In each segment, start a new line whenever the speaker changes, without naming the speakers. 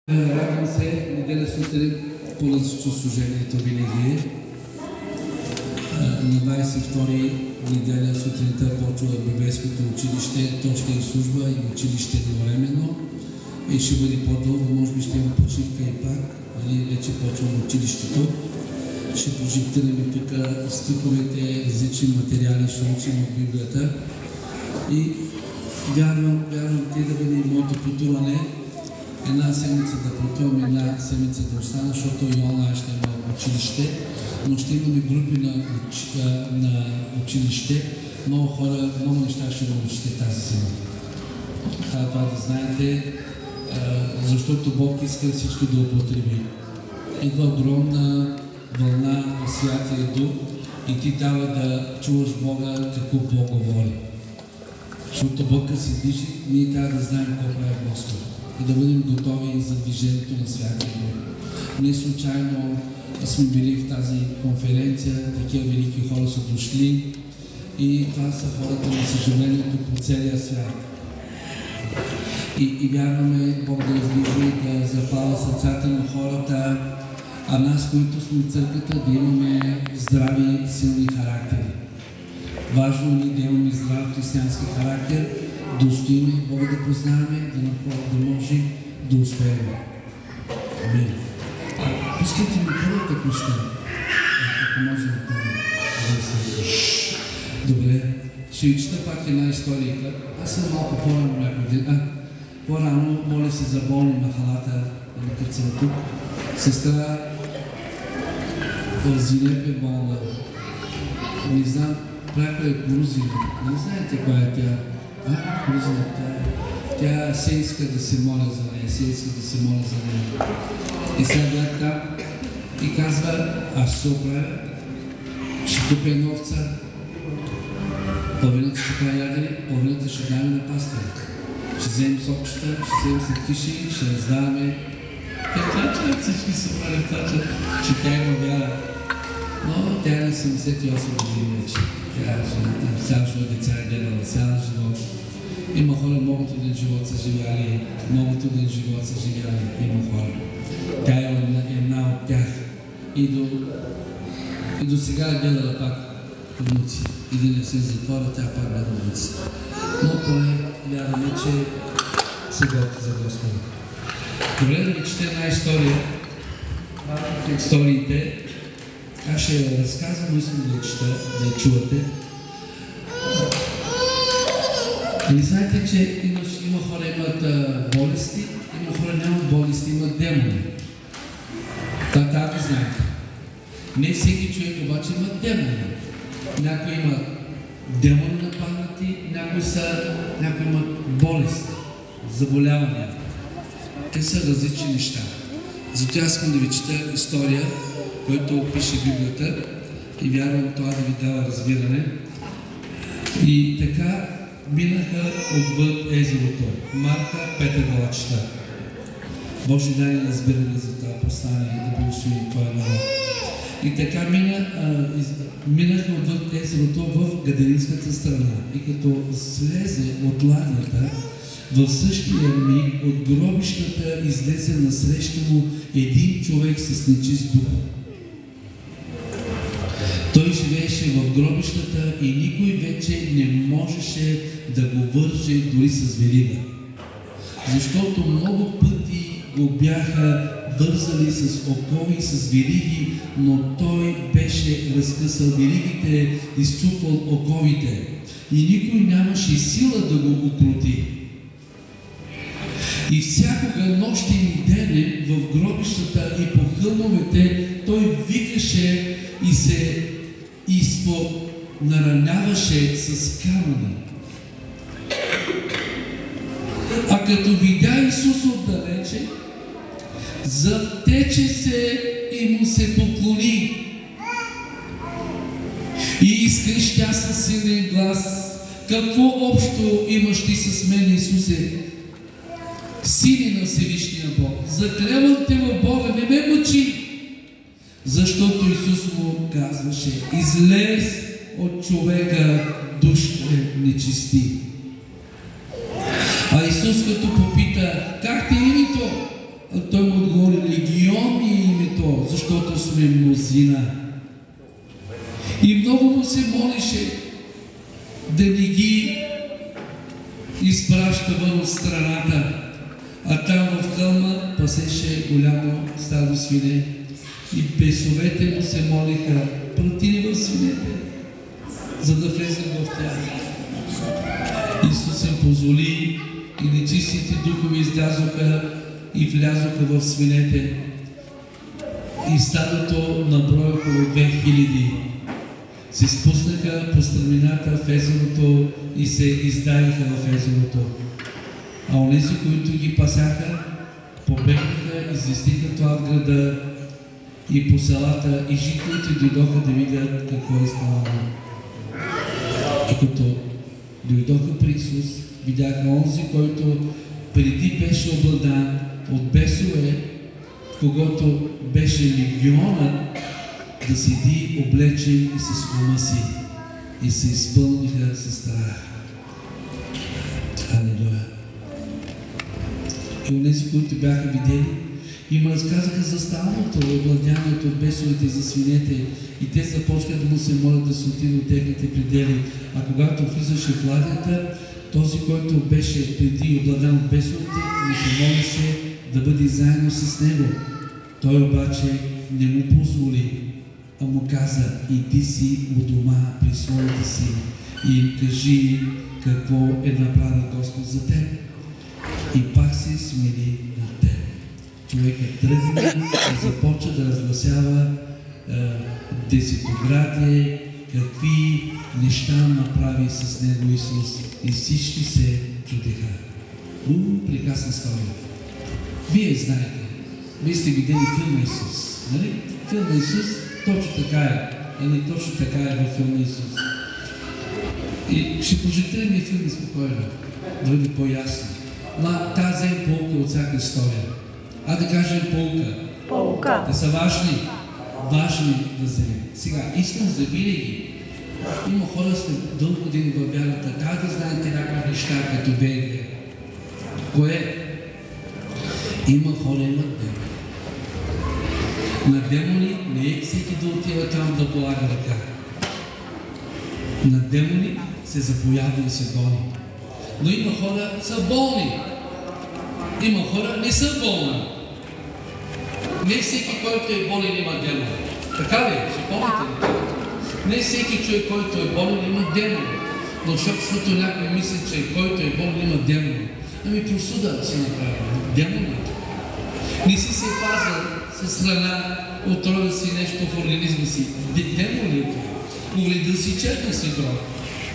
Радвам се, неделя сутрин по-различно служението винаги е. На 22 неделя сутринта почва библейското училище, точка и служба и училище едновременно. И ще бъде по-дълго, може би ще има почивка и пак. Вече почвам училището. Ще прожектираме тук стиховете, различни материали, ще учим от Библията. И вярвам те да бъде моето пътуване. Една седмица да пътувам, една седмица да остана, защото и онлайн ще има училище, но ще имаме групи на училище. Много хора, много неща ще научите тази зима. Това да знаете, защото Бог иска всички да употреби. Идва огромна вълна на Святия Дух и ти дава да чуваш Бога, какво Бог говори. Защото Бог се движи, ние трябва да знаем колко е Господ и да бъдем готови за движението на Святия Дух. Не случайно сме били в тази конференция, такива велики хора са дошли и това са хората на съжалението по целия свят. И вярваме Бог да раздвижи, да запала сърцата на хората, а нас, които сме в църквата, да имаме здрави, силни характери. Важно е да имаме здрав християнски характер, да устоиме, Бога да познаваме, да може да успеем. Амин. Пускайте ми първата пуска, ако може да помня. Добре. Ще ви чета пак една история. Аз съм малко по-рано някой ден. По-рано моля се за болни махалата, като съм тук. Сестра Зинеп е болна. Не знам, пряко е Корузина. Не знаете коя е тя? Корузина, тя се иска да се моля за нея, се иска да се моля за нея. И сега бях там и казва, аз ще се оправя, ще купя една овца, половината ще прави ядене, половината ще даме на пастора. Ще вземем сокчета, ще вземем сладкиши, ще раздаваме. Те плачат, всички се плачат, че тя има вяра. Но тя е на 78 години вече. Тя е жената, сядашно деца е гледала, сядаш живот. Има хора, много труден живот са живяли, много труден живот са живяли, има хора. Тя е една от тях. И до сега е гледала пак внуци. И да не се затворя, тя пак гледа внуци. Но поне вярваме, че се готви за Господа. Добре да ви чете една история. Историите. Аз ще я разказвам, искам да я чета, да я чувате. И знаете, че има хора имат болести, има хора нямат болести, имат демони. Това ви знаете. Не всеки човек обаче има демони. Някои имат демони нападнати, някои имат болести, заболявания. Те са различни неща. Затова искам да ви чета история, която опише Библията и вярвам това да ви дава разбиране. И така минаха отвъд езерото. Марка 5 глава чета. Боже, дай ни разбиране за това послание и да благослови твоя народ. И така минаха отвъд езерото в Гадаринската страна. И като слезе от ладията, в същия миг от гробищата излезе насреща му един човек с нечист дух. Той живееше в гробищата и никой вече не можеше да го върже дори с верига. Защото много пъти го бяха вързали с окови и с вериги, но той беше разкъсал веригите, изчупвал оковите и никой нямаше сила да го укроти. И всякога нощем и денем в гробищата и по хълмовете той викаше и се нараняваше с камъни. А като видя Исус отдалече, завтече се и му се поклони. И изкрещя със силен глас: какво общо имаш ти с мен, Исусе, Сине на Всевишния Бог? Заклевам те в Бога, не ме мъчи. Защото Исус му казваше: излез от човека, душите нечисти. А Исус като попита: как ти е името? Той му отговори: легиони е името, защото сме мнозина. И много му се молише да не ги изпраща вън от страната. А там в хълма пасеше голямо стадо свине и бесовете му се молиха против в свинете, за да влезат в тях. Исус им позволи и нечистите духове излязоха и влязоха в свинете. И стадото наброя около 2000. Се спуснаха по страмината в езерото и се издавиха в езерото. А онези, които ги пасяха, побегнаха, известиха това в града и по селата, и жителите дойдоха да видят какво е станало. И като дойдоха при Исус, видяха онзи, който преди беше обладан от бесове, когато беше легионът, да седи облечен и с ума си, и се изпълниха със страх. Алелуя! И онези, които бяха видели, им разказаха за станалото, обладянето от бесовете за свинете, и те започнаха да му се молят да се отиде от техните предели. А когато влизаше в ладията, този, който беше преди обладан от бесовете, му се молеше да бъде заедно с него. Той обаче не му позволи, а му каза: иди си у дома при своите си и им кажи какво е направил Господ за теб. И пак се смири над теб. Човекът тръгна и започва да разгласява десетоградие, какви неща направи с него Исус, и всички се чудеха. Прекрасна история. Вие знаете, вие сте видели филма Исус, нали? Филма Исус точно така е. Точно така е във филма Исус. И ще прожектираме филми спокойно, да бъде по-ясно. Тази взем полка от всяка история. Да кажем полка.
Полка.
Да са важни. Важни да вземем. Сега, искам за винаги. Има хора след дълго години във вярата. Как да знаете някакви неща, като вие? Кое? Има хора, имат демони. На демони не е всеки да отива там да полага ръка. На демони се запоявва и се гони. Но има хора, са болни. Има хора, не са болни. Не всеки, който е болен, има демон. Така ли? Ще помните ли? Не всеки човек, който е болен, има демон. Но защото някой мисли, че който е болен, има демон. Просуда се направи. Демон. Не си се пазил с храна, отровил си нещо в организма си. Демон е това. Увредил си черния си дроб.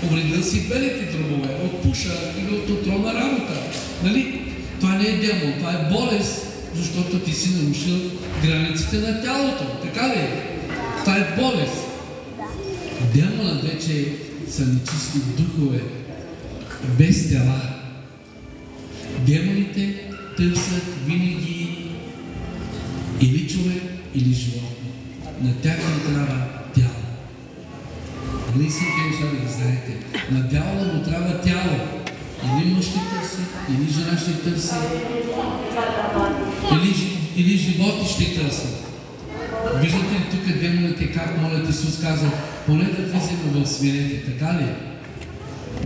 Увредил си белите дробове от пуша или от отровна работа. Нали? Това не е демон, това е болест, защото ти си нарушил границите на тялото. Така ли? Това е болест. Демонът вече са нечисти духове, без тела. Демоните търсят винаги или човек, или животно. На тях не трябва тяло. Нали си неща да ги знаете? На дявола му трябва тяло. Или мъж ще търси, или жена ще търси, или животи ще търси. Виждате ли тук демоните как молят? Исус каза: поне да влизаме в свинете, така ли?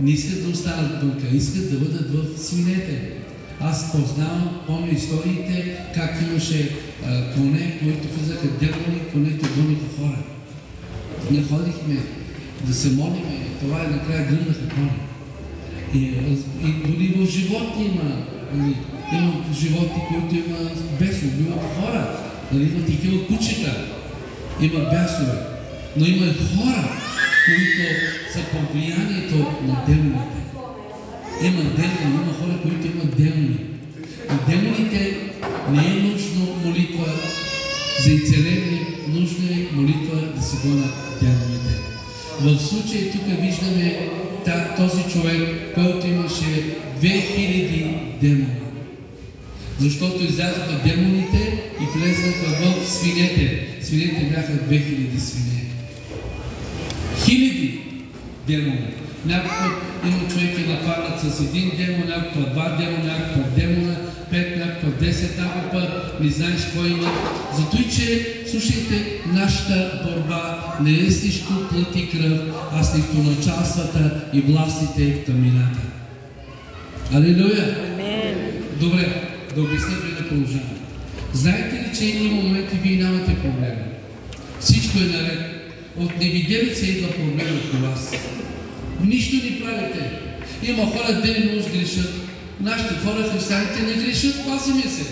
Не искат да останат вънка, искат да бъдат в свинете. Аз познавам, помня историите, как имаше коне, които влизаха демони, конете гониха хора. Ние ходихме да се молиме, това е накрая гръмнаха хора. И дори в животни има животни, които има бесове, убиват хора. Има такива кучета, има бесове. Но има и хора, които са под влиянието на демоните. Има демони, има хора, които имат демони. И демоните не е нужно молитва за изцеление, нужно е молитва да се гонят демоните. В случая тук виждаме този човек, който имаше 2000 демони. Защото излязоха демоните и влезнаха в свинете. Свинете бяха 2000 свине. Хиляди демони. Някакъв има човек е нападнат с един демон, някакъв 2 демона, някакъв демона, 5, някакъв 10, тази път, не знаеш кой има. Зато и че, слушайте, нашата борба не е срещу плът и кръв, а срещу началствата и властите в тъмнината. Алелуя! Добре, да обясня и да продължавам. Знаете ли, че има моменти, вие нямате проблеми? Всичко е наред. От невиделица идва проблем от вас. Нищо не правите. Има хора, ден и нощ грешат. Нашите хора, християните, не грешат, пазиме се.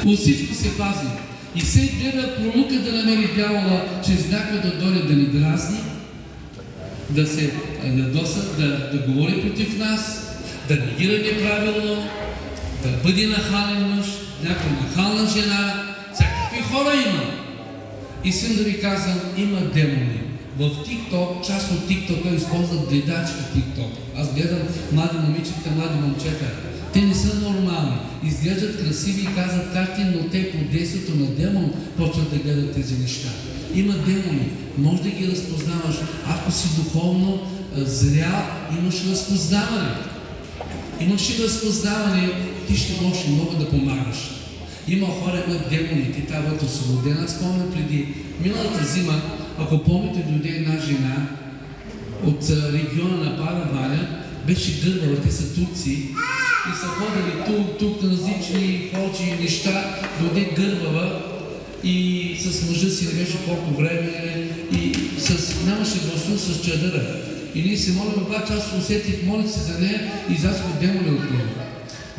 От всичко се пази. И се гледа пролука да намери дявола, чрез някой да дойде да ни дразни, да се ядоса, да говори против нас, да негира неправилно, да бъде нахален мъж, някой нахална жена, всякакви хора има. И съм да ви казвам, има демони. В TikTok, част от TikTok използват гледачи от TikTok. Аз гледам млади момичета, млади момчета. Те не са нормални. Изглеждат красиви и казват карти, но те под действието на демон почват да гледат тези неща. Има демони. Може да ги разпознаваш. Ако си духовно зрял, имаш разпознаване. Имаш и разпознаване, ти ще можеш много да помагаш. Има хора, имат демони, те трябват освободена. Аз спомням преди миналата зима, ако помните, дойде една жена от региона на Баба Ваня, беше гърбава, те са турци и са ходили тук на различни ходжи и неща, дойде гърбава и с мъжа си не беше колко време и нямаше гласу с чадъра. И ние се молим, обаче аз усетих, молих се за нея и излязоха демони от нея.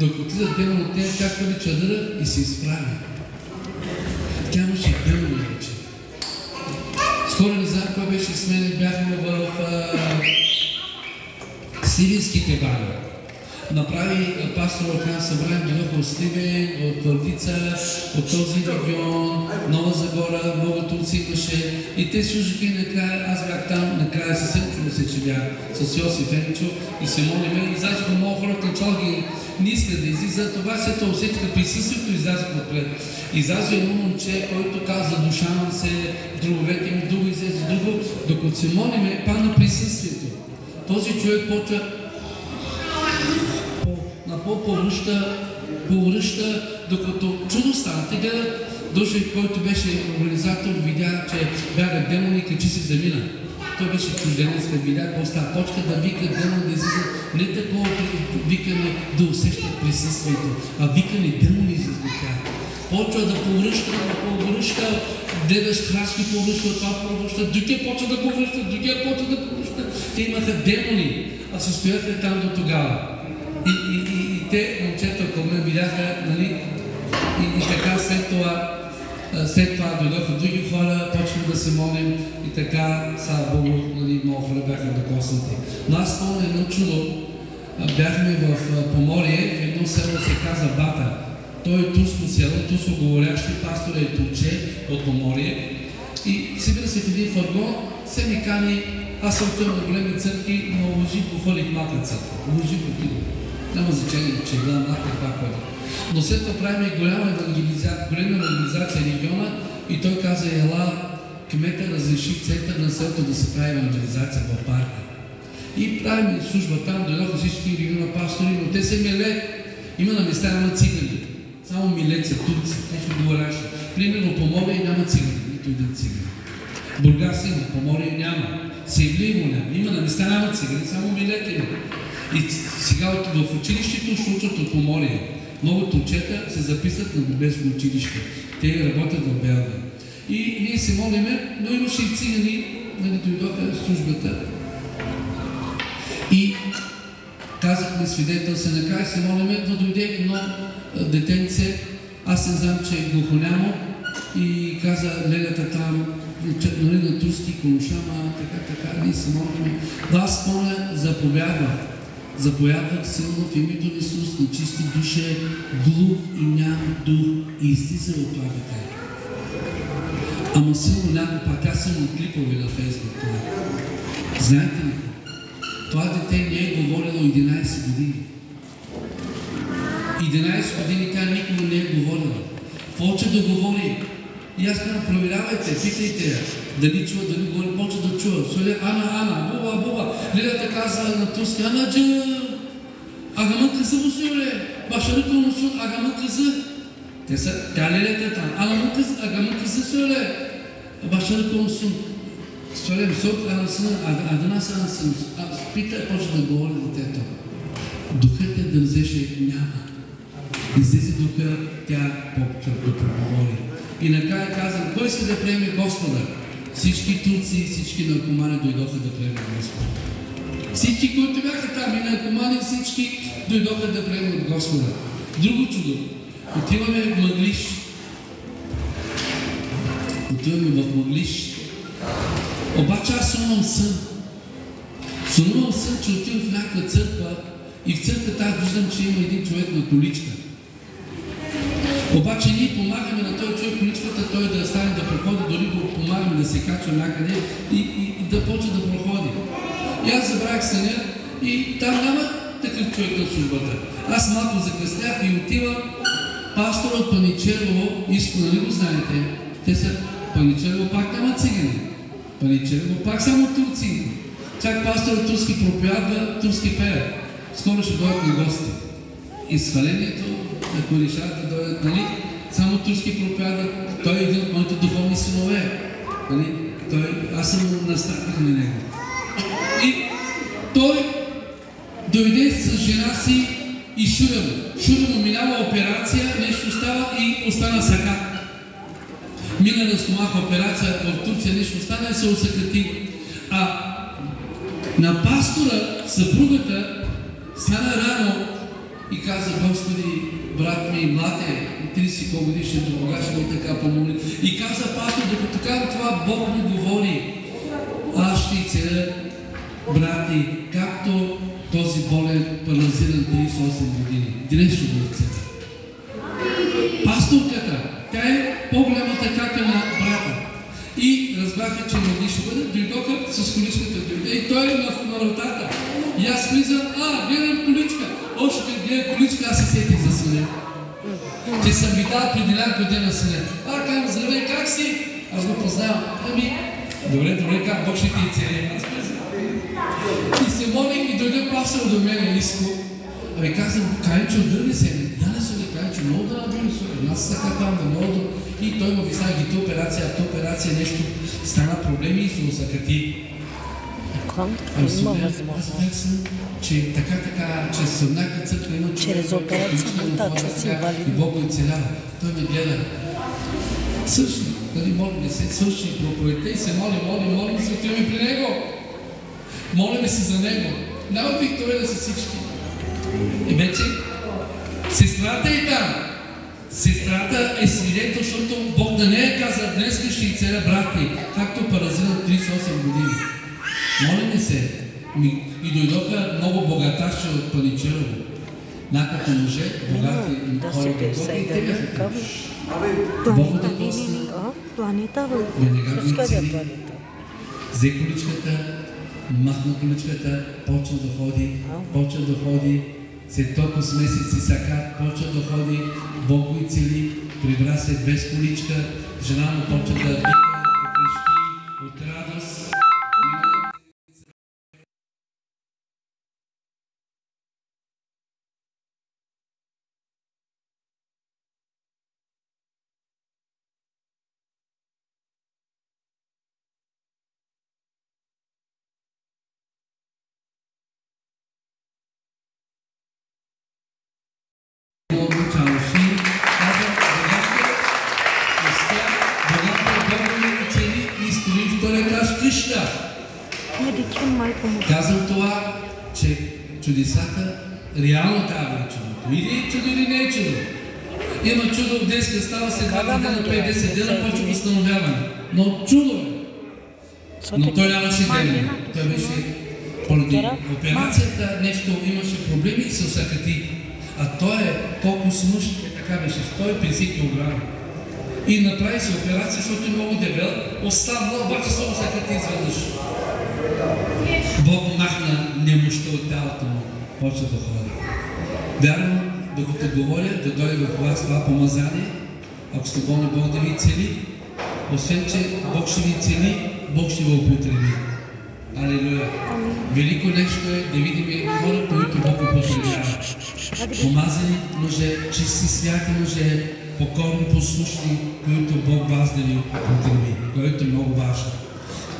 Докато отидат демони от нея, тя хвърли чадъра и се изправи. Тя имаше демони вече. Скоро не знам кой беше с мен, бяхме в Сливенските бани. Направи пастор Орхан събрание, дойдоха от Сливен, от Твърдица, от този регион, Нова Загора, много турци имаше. И те служиха и накрая, аз бях там, накрая със Сенчо се чудя, с Йосиф Енчо и се молиме. Излязоха много хора, начало ги не искат да излизат, това се то усетиха присъствието, излязоха отпред. Излязо едно момче, който каза, душавам се, друговете ми, друго излезе, друго. Докато се молиме, падна присъствието. Този човек почва повръща, докато чудо стана. Те гледат, дошъл, който беше организатор, видя, че бяга демони, качи се замина. Той беше чужденец, да видя какво става. Почка да вика демон да излиза. Не такова викане да усеща присъствието, а викане демони излиза от тях. Почва да повръща, гледаш крачки, повръща, това повръща, другия почва да повръща, другия почва да повръща. Те имаха демони, а се стояха там до тогава. И те, момчета около мен видяха, нали, и така след това дойдоха други хора, почваме да се молим и така, слава Богу, нали, много хора бяха докоснати. Но аз спомня едно чудо, бяхме в Поморие, в едно село се казва Бата. Той е турско село, турско говорящи, пастор е турче от Поморие. И събира се в един фаргон, се ми кани, аз съм отивам на големи църкви, но лъжи походих малка църква. Лъжи походих. Няма значение, че е гледам малка това ходи. Но след това правим голяма евангелизация региона и той каза, ела, кмета разреши в център на селото да се прави евангелизация в парка. И правим служба там, дойдоха всички региона пастори, но те се милет. Има на места, няма цигани. Само милеца, турци, нещо говорящи. Примерно Поморие няма цигани, нито един цигани. Бургас има, Поморие няма. Севлиево няма. Има на места, няма цигани, само милети има. И сега в училището ще учат от Поморие. Много турчета се записват на библейско училище. Те работят в Белгия. И ние се молиме, но имаше и цигани, нали, дойдоха службата. И казахме свидетел се, накрая се молиме, но дойде едно детенце, аз не знам, че е глухонямо и каза лелята там, нали, на турски конушама, така, ние се молиме. Вас спомня, заповядват силно в името на Исус, на чисти душе, глух и няма дух и излиза от това дете. Ама силно някой пак, аз съм от клипове на Фейсбук. Знаете ли? Това дете не е говорило 11 години. 11 години тя никога не е говорила. Почва да говори. И аз казвам, проверявайте, питайте я. Дали чува, дали говори, почва да чува. Соля, Ана, буба. Лилята казва на турски, Ана джа, агамънка са му соля. başarılı olsun agamın kızı. Tälere de tam. Agamın kızı söyle. Başarılı olsun. Söyle bir sok anasının adına sansın. Питай почва да говори детето. Духът е да взеше няма. Излезе духа, тя почва да проговори. И накрая казвам, кой иска да приеме Господа? Всички турци и всички наркомани дойдоха да приемат Господа. Всички, които бяха там и наркомани, всички дойдоха да приемат Господа. Друго чудо. Отиваме в Мъглиж. Обаче аз сънувам сън. Сънувам сън, че отивам в някаква църква и в църквата аз виждам, че има един човек на количка. Обаче ние помагаме на този човек количката, той да стане да проходи, дори го помагаме да се качва някъде и да почне да проходи. И аз забравих съня и там няма такъв човек на службата. Аз малко закъснях и отива пастора от Паничерово, Иско, нали го знаете? Те са Паничерово, пак няма цигани. Паничерово, пак само турци. Чак пастор турски проповядва, турски пее. Скоро ще дойдат на гости. Изхвалението, ако решават да дойдат, нали? Само турски проповядва, той е един от моите духовни синове. Нали? Аз съм наставник на него. И той дойде с жена си и Шура му. Шура му минава операция, нещо става и остана сакат. Мина на стомаха операция в Турция, нещо стана и се усъкати. А на пастора, съпругата, стана рано и каза, Господи, брат ми, млад е, 30 годишен, до кога ще ми така помоли. И каза пастор, докато така това Бог му говори, аз ще изцеля, брати, както този болен, парализиран 38 години. Директно го изцеля. Пасторката, тя е по-голямата кака на брата. И разбраха, че не ще бъде, дойдоха с количката дойде. И той е на вратата. И аз влизам, гледам количка. Още като гледам количка, аз се сетих за съня. Че съм ви дал преди няколко дена съня. Казвам, здравей, как си? Аз го познавам. Добре, как Бог ще ти цели. Аз и се молих и дойде пастор до мене, Иско. Казвам, Кайчо, дърви се. Я не се ли Кайчо, много да набили се. Аз се казвам, много да. И той му обяснява ги операция, нещо стана проблеми и се усъкати. Аз мисля, че така, че съм някаква църква има човек,
чрез операция
и Бог го оцелява. Той ме гледа. Свърши, нали, молим се, свърши проповедта и се молим се, отиваме при него. Молиме се за него. Няма Виктория да са всички. И вече, сестрата е там. Сестрата е свидетел, защото Бог да не е казал, днес ще изцеля брати, както паразиран 38 години. Молиме се. И дойдоха много богаташи от Паничерово. Някакво мъже, богати хора от Бога и те бяха там. Бог да коства. Веднага ги цели. Взе количката, махна количката, почна да ходи. След толкова с месеци сакат, почва да ходи, Бог го и цели, прибра се без количка, жена му почва да вика, да крещи от радост. Казвам това, че чудесата реално трябва да е чудото. Или е чудо, или не е чудо. Има чудо, днеска става след 2 дена, 5-10 дена, почва възстановяване. Но чудо е. Но той нямаше ден. Той беше поради операцията, нещо имаше проблеми и се усъкати. А той е толкова смъж, така беше 150 кг. И направи се операция, защото е много дебел, остана, обаче се усъкати изведнъж. Бог махна немощта от тялото му, почва да ходи. Вярвам, докато говоря, да дойде в вас това помазание, ако сте болни, Бог да ви цели, освен, че Бог ще ви цели, Бог ще ви употреби. Алелуя. Велико нещо е да видим хора, които Бог употребява. Помазани мъже, чисти святи мъже, покорни, послушни, които Бог въздели употреби, което е много важно.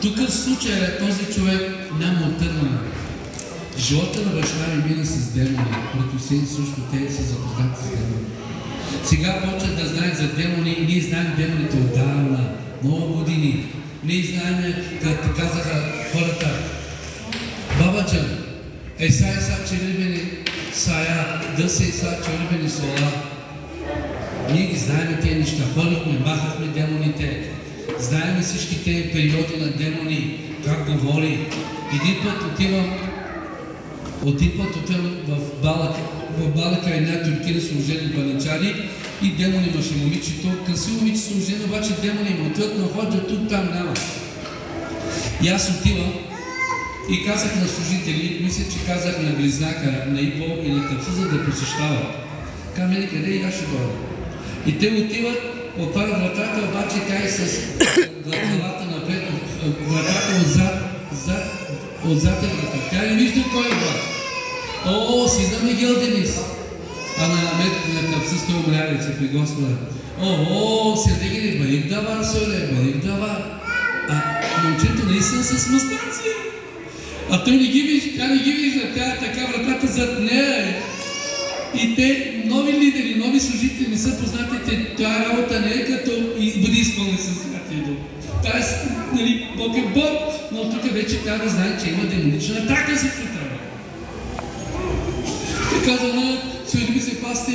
Тук в случая този човек няма отърване. Живота на баща ми мина с демони, предусени също те са запознати с демони. Сега почват да знаят за демони и ние знаем демоните отдавна, много години. Ние знаем, както казаха хората, бабаджан, еса червени сая, дъса еса червени сола. Ние ги знаем тези неща, ходихме, махахме демоните, знаем всички тези периоди на демони, как говори. Един път отивам в Балака една тюркина служени баничари и демон имаше момичето. Красиво момиче служено, обаче демони има отвъд, но ходят тук, там няма. И аз отивам и казах на служители, мисля, че казах на близнака, на Иво и на Капсиза да посещават. Камели, къде и аз ще дойда. И те отиват, отварят вратата, обаче тя е с главата напред, вратата отзад е врата. Тя не вижда кой е врата. О, си за Мигел Денис. А на Капсис той умрялица при Господа. О, седеги ли барик дава, соле, барик дава. А момчето наистина с мустаци. А той не ги вижда, тя не ги вижда, тя е така вратата зад нея. И те, нови лидери, нови служители не са познати, тая работа не е като и бъде изпълнен със Святия Дух. Тоест, нали, Бог е Бог, но тук вече трябва да знае, че има демонична атака за това. Те казва, söyledi se pasti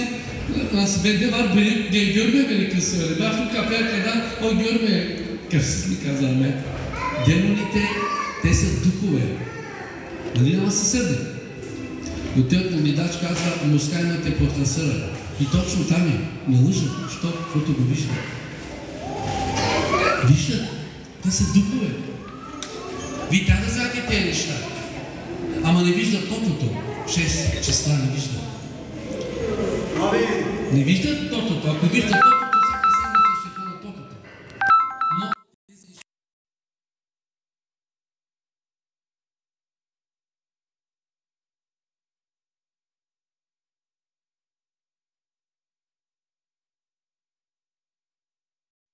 nasıl bende var diye görmemeli kız söyledi. Ben şu kapıya kadar o görmeye kapsızlık kazanmaya. Демоните, те са духове. Нали няма се сърди? Отиват на Мидач казва, носка имате под насъра. И точно там е. Не лъжат. Що? Защото го виждат. Виждат. Те са духове. Вие трябва да знаете тези неща. Ама не виждат тотото. 6 числа не виждат. Не виждат тотото. Ако виждат тотото, всяка седмица ще ходят тотото. Но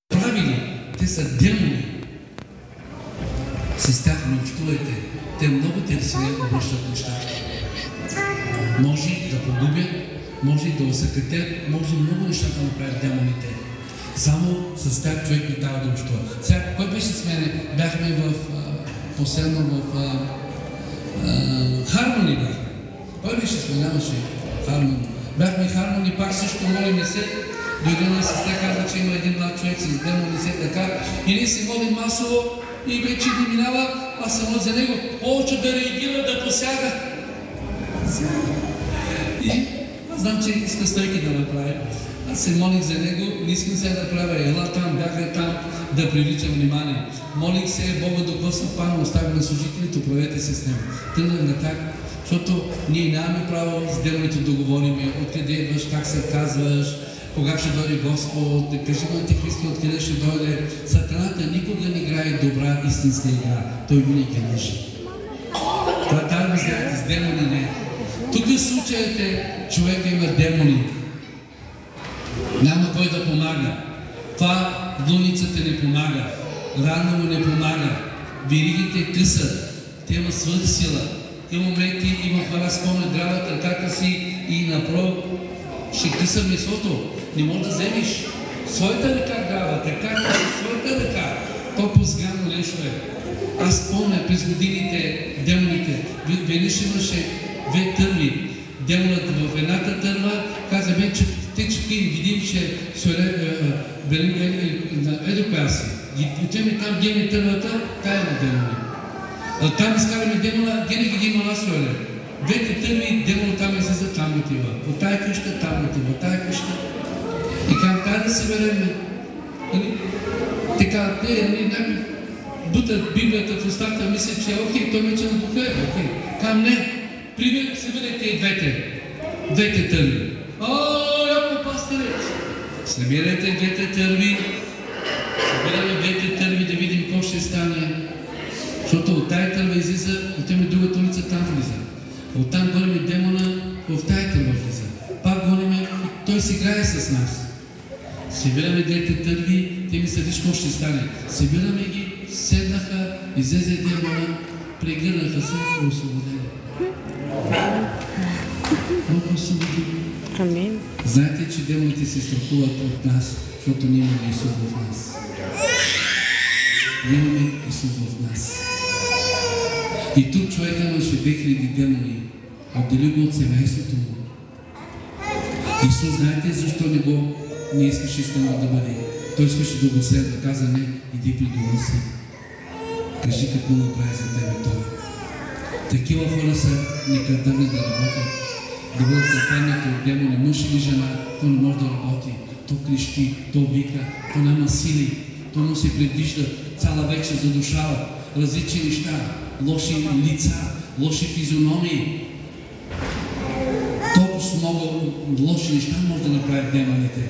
правили, те са демони. С тях не общувайте. Те много търсили обръщат нещата. Може да погубят, може да усъкътят, може много неща да направят демоните. Само с тях човек не трябва да общува. Сега, кой беше с мене? Бяхме последно в Хармони бяхме. Кой беше с мен? Нямаше Хармони. Бяхме в Хармони, пак също молиме се. Дойде на сестра, каза, че има един млад човек с демони се така. И ние се молим масово и вече ни минава, аз съм за него. Оче да реагира, да посяга. И знам, че иска стойки да направи. Аз се молих за него, не искам сега да правя. Ела там, бяха там, да привличам внимание. Молих се, Бога да гласва Пано, оставя на служителите, правете се с него. Тънах на так, защото ние нямаме право с демоните да говорим, откъде идваш, как се казваш, кога ще дойде Господ, кажи му Антихристо, откъде ще дойде. Сатаната никога не играе добра, истинска игра. Той винаги лъже. Това трябва да знаете, с демони не. Тук в случаите човека има демони. Няма кой да помага. Това луницата не помага. Рано му не помага. Виригите късат. Те има свръхсила. Има моменти, има хора спомнят грават ръката си и направо ще къса месото. Не можеш да вземеш своята ръка грава, така своята ръка. То позгано нещо е. Аз помня през годините демоните. Веднъж имаше две търви. Демонът в едната търва каза, бе, че те чеки видим, че еdo коя си. Отиваме там, гене тървата, тая на демони. Там изкараме демона, гене ги има нас соле. Двете търви, демон там е за там отива. От тая къща там отива, от тая къща. И към тая да се береме. Така, някакви бутат Библията в устата, мисля, че окей, той мече на духа е, окей. Кам не. Пример, се бъдете и двете търви. О, яко пастирец! Събирайте двете търви, да видим какво ще стане. Защото от тая търва излиза, отиваме другата улица, там влиза. Оттам гоним и демона, в тая търва влиза. Пак гониме, той си играе с нас. Събираме двете търви, те ми са виж какво ще стане. Събираме ги, седнаха, излезе демона, прегърнаха се и освободени. Много освободени.
Амин.
Знаете, че демоните се страхуват от нас, защото ние имаме Исус в нас. Ние имаме Исус в нас. И тук човек имаше 2000 демони, отдели го от семейството му. Исус, знаете защо не искаше с него да бъде? Той искаше да го следва, каза не, иди при дома си. Кажи какво направи за тебе той. Такива хора са некадърни да работят, да бъдат нападнати от демони, мъж или жена, то не може да работи. То крещи, то вика, то няма сили, то му се предвижда, цяла вечер задушава, различни неща, лоши лица, лоши физиономии. Толкова много лоши неща може да направят демоните.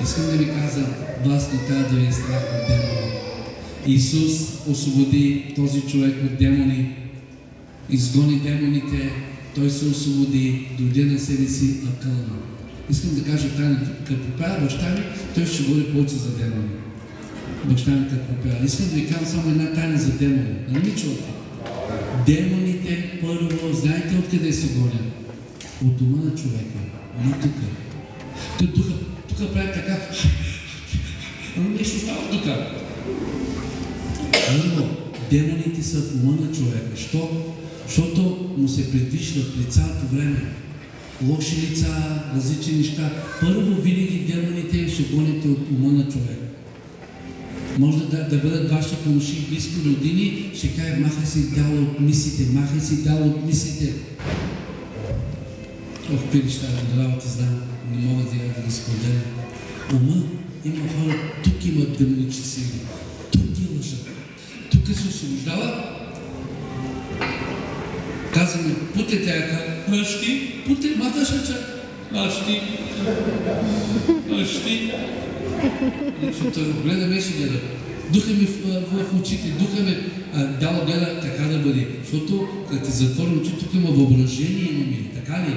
Искам да ви казвам, вас не трябва да ви е страх от демони. Исус освободи този човек от демони, изгони демоните, той се освободи, дойде на себе си акълно. Искам да кажа тайна, като попея баща ми, той ще говори повече за демони. Баща ми като попея. Искам да ви кажа само една тайна за демони. Нали ми чувате? Демоните първо, знаете откъде се гонят? От дома на човека, не тук. Тук прави така. Нещо става тук. Първо, демоните са в ума на човека. Що? Защото му се предвиждат при цялото време. Лоши лица, различни неща. Първо винаги демоните ще гоните от ума на човек. Може да бъдат ваши помощи, близки родини, ще кажа, махай си дяло от мислите, махай си дяло от мислите. Ох, какви неща, работа знам, не мога да ги споделя. Ума има хора, тук имат демонични сили, тук ги лъжат. Тук се освобождава. Казваме, путе тяка, мъжки, путе, маташ чак, мъжки. Защото гледаме и ще гледа. Духа ми в очите, духа ми дало гледа така да бъде. Защото като те затворим очи, тук има въображение имаме, така ли?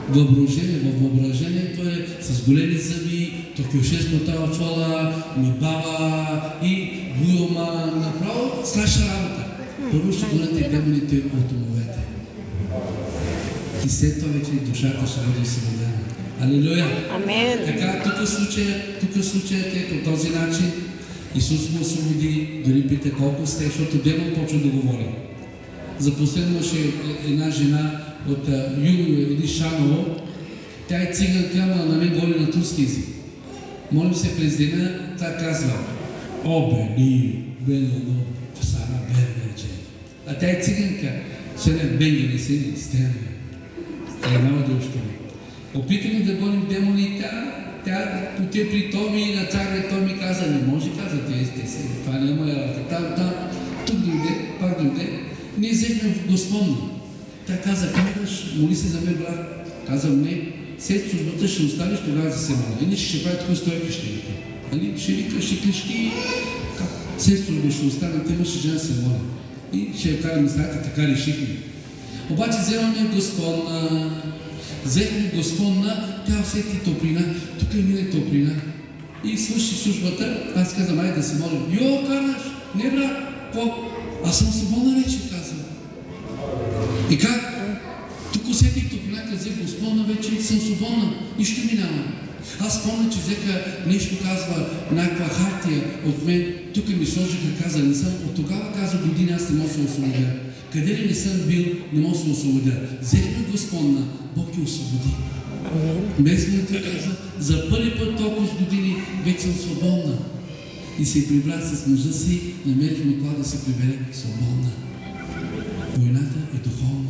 Въображение, той е с големи зъби, токюшесмота очола, мибава и буйома, направо страшна работа. Първо ще гонете демоните от умовете. И след това вече душата ще бъде освободена. Алилуя! Амен! Така, тук случаят е по този начин. Исус го освободи, дори пита колко сте, защото демон почва да говори. За последно ще една жена от Юго Шаново, тя е циганка, ама на мен говори на турски език. Молим се през деня, тя казва Бено, Фасана, Бернече. А тя е циганка, селе Бенгели, селе Стена. Една дължка. Опитаме да гоним демони, тя поте при Томи на царя, той ми каза, не може, каза, те си, това не е моя работа. Там, тук дойде, пак дойде. Ние взехме Господна. Тя каза, казваш, моли се за мен, брат. Казвам, не, след службата ще останеш, тогава да се моля. Иначе ще прави такова стойка, ще вика. Ще вика, ще клещи. След служба ще остане, те мъж и жена се моля. И ще я караме, знаете, така решихме. Обаче вземаме Господна. Взехме Господна, тя усети топлина, тук е мине топлина. И свърши службата, аз казвам, айде да се молим. Йо, караш, не брат, какво? Аз съм свободна вече, казвам. И как? Тук усетих топлината, взех Господна вече, съм свободна, нищо минава. Аз помня, че взеха нещо, казва, някаква хартия от мен, тук ми сложиха, каза, не съм, от тогава каза години, аз не мога да се освободя. Къде ли не съм бил, не мога да се освободя. Взехме Господна, Бог я освободи. Без молитва каза, за първи път толкова с години вече съм свободна. И се прибра с мъжа си, намерихме това да се прибере свободна. Войната е духовна.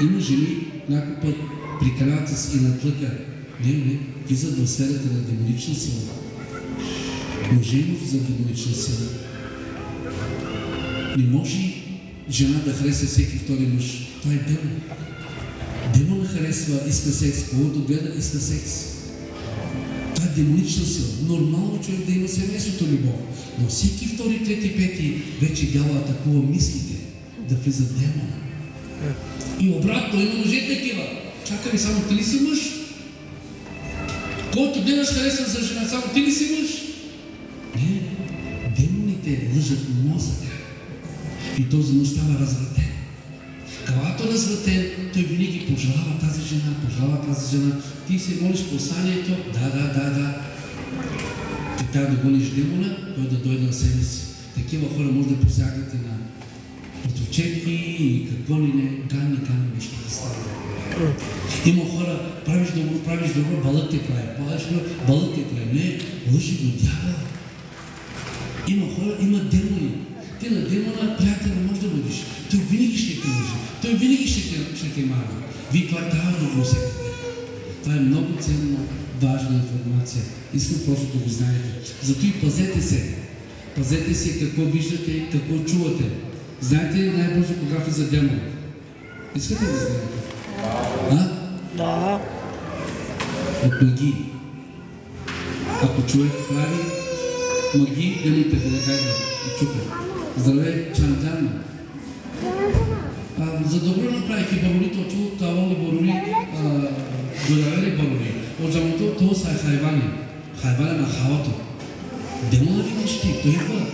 Има жени, някой път прикаряват с и натлъка. Не, влизат в сферата на демонична сила. Мъже има за демонична сила. Не може жена да хареса всеки втори мъж. Това е демон. Демон харесва, иска секс. Когато гледа, иска секс. Това демонична сила. Нормално човек да има семейството любов. Но всеки втори, трети, пети вече дявол атакува мислите да влизат демона. И обратно, има мъже такива. Чакай, само ти ли си мъж? Който гледаш харесва за жена, само ти ли си мъж? Не, демоните лъжат мозъка. И този мъж става развратен. Когато развратен, той винаги пожелава тази жена, Ти се молиш посланието, да. Ти трябва да гониш демона, той да дойде на себе си. Такива хора може да посягате на противчетки и какво ли не, ганни неща да стават. Има хора, правиш добро, балът те прави. Не, лъжи го дявола. Има хора, има демони. Ти на демона приятел може да бъдеш. Той винаги ще те лъжи. Той винаги ще те мага. Вие това трябва да го усетите. Това е много ценно, важна информация. Искам просто да го знаете. Зато и пазете се. Пазете се какво виждате, какво чувате. Знаете ли най-бързо кога влиза демон? Искате да знаете?
Да.
От магии. Ако човек прави магии, демоните да кажа и чука. Здравей, Чантана. За добро направихи баролите от чул, тавали бароли, додавали бароли. От замото това са хайвани. Хайвани на халото. Демона ви нещи, той идва.